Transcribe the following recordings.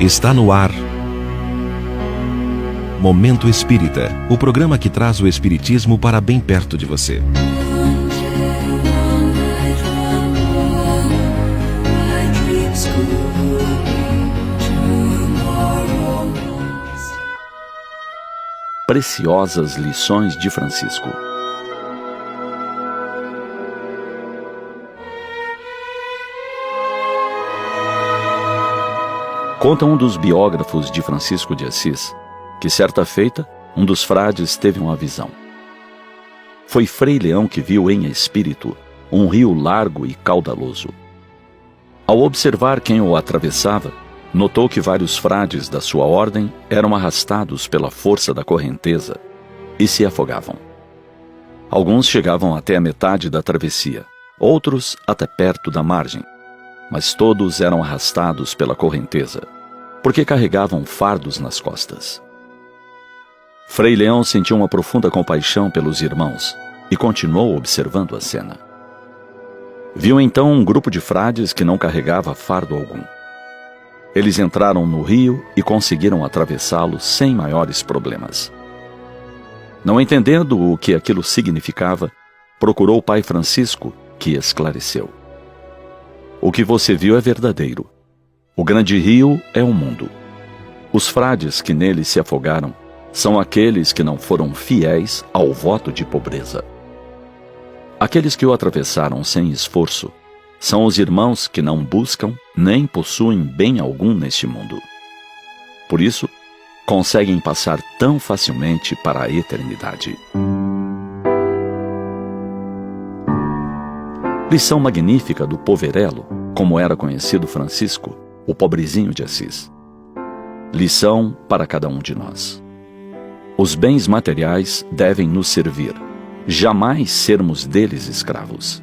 Está no ar Momento Espírita, o programa que traz o espiritismo para bem perto de você. Preciosas lições de Francisco. Conta um dos biógrafos de Francisco de Assis que, certa feita, um dos frades teve uma visão. Foi Frei Leão que viu em espírito um rio largo e caudaloso. Ao observar quem o atravessava, notou que vários frades da sua ordem eram arrastados pela força da correnteza e se afogavam. Alguns chegavam até a metade da travessia, outros até perto da margem, mas todos eram arrastados pela correnteza, porque carregavam fardos nas costas. Frei Leão sentiu uma profunda compaixão pelos irmãos e continuou observando a cena. Viu então um grupo de frades que não carregava fardo algum. Eles entraram no rio e conseguiram atravessá-lo sem maiores problemas. Não entendendo o que aquilo significava, procurou o Pai Francisco, que esclareceu. O que você viu é verdadeiro. O grande rio é o mundo. Os frades que nele se afogaram são aqueles que não foram fiéis ao voto de pobreza. Aqueles que o atravessaram sem esforço são os irmãos que não buscam nem possuem bem algum neste mundo. Por isso, conseguem passar tão facilmente para a eternidade. Lição magnífica do poverelo, como era conhecido Francisco, o pobrezinho de Assis. Lição para cada um de nós. Os bens materiais devem nos servir, jamais sermos deles escravos.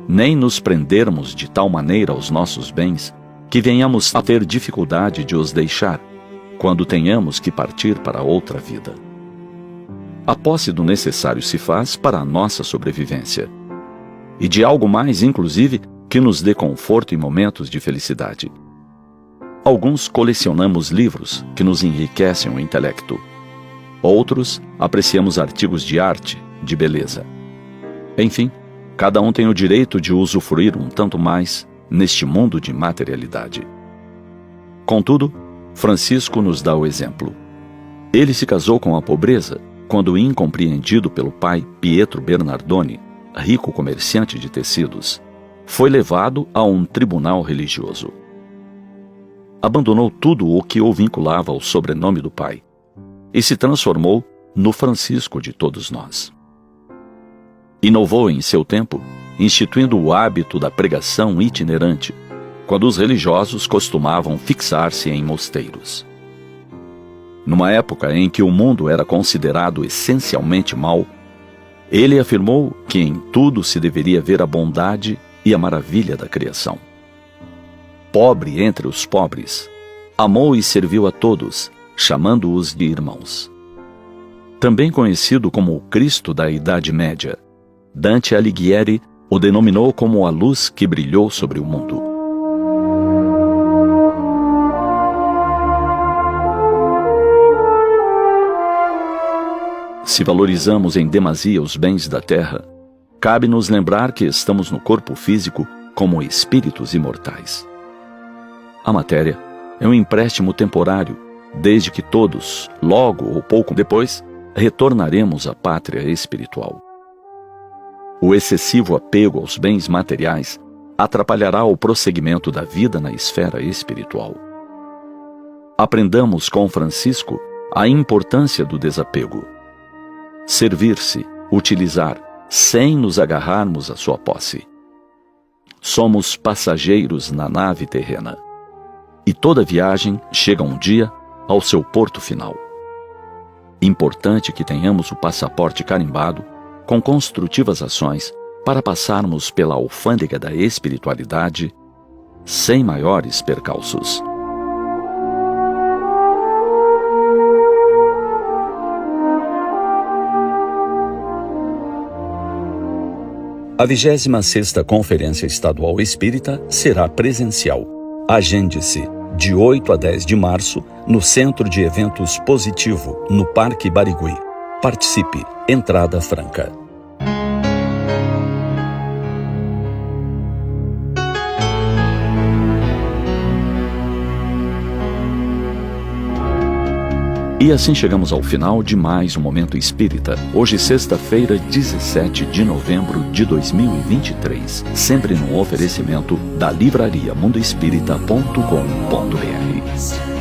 Nem nos prendermos de tal maneira aos nossos bens que venhamos a ter dificuldade de os deixar, quando tenhamos que partir para outra vida. A posse do necessário se faz para a nossa sobrevivência, e de algo mais, inclusive, que nos dê conforto em momentos de felicidade. Alguns colecionamos livros que nos enriquecem o intelecto. Outros apreciamos artigos de arte, de beleza. Enfim, cada um tem o direito de usufruir um tanto mais neste mundo de materialidade. Contudo, Francisco nos dá o exemplo. Ele se casou com a pobreza quando, incompreendido pelo pai Pietro Bernardoni, rico comerciante de tecidos, foi levado a um tribunal religioso. Abandonou tudo o que o vinculava ao sobrenome do pai e se transformou no Francisco de todos nós. Inovou em seu tempo, instituindo o hábito da pregação itinerante, quando os religiosos costumavam fixar-se em mosteiros. Numa época em que o mundo era considerado essencialmente mau, ele afirmou que em tudo se deveria ver a bondade e a maravilha da criação. Pobre entre os pobres, amou e serviu a todos, chamando-os de irmãos. Também conhecido como o Cristo da Idade Média, Dante Alighieri o denominou como a luz que brilhou sobre o mundo. Se valorizamos em demasia os bens da terra, cabe-nos lembrar que estamos no corpo físico como espíritos imortais. A matéria é um empréstimo temporário, desde que todos, logo ou pouco depois, retornaremos à pátria espiritual. O excessivo apego aos bens materiais atrapalhará o prosseguimento da vida na esfera espiritual. Aprendamos com Francisco a importância do desapego. Servir-se, utilizar, sem nos agarrarmos à sua posse. Somos passageiros na nave terrena, e toda viagem chega um dia ao seu porto final. Importante que tenhamos o passaporte carimbado com construtivas ações para passarmos pela alfândega da espiritualidade sem maiores percalços. A 26ª Conferência Estadual Espírita será presencial. Agende-se. de 8 a 10 de março, no Centro de Eventos Positivo, no Parque Barigui. Participe, entrada franca. E assim chegamos ao final de mais um Momento Espírita. Hoje, sexta-feira, 17 de novembro de 2023. Sempre no oferecimento da livraria mundoespírita.com.br.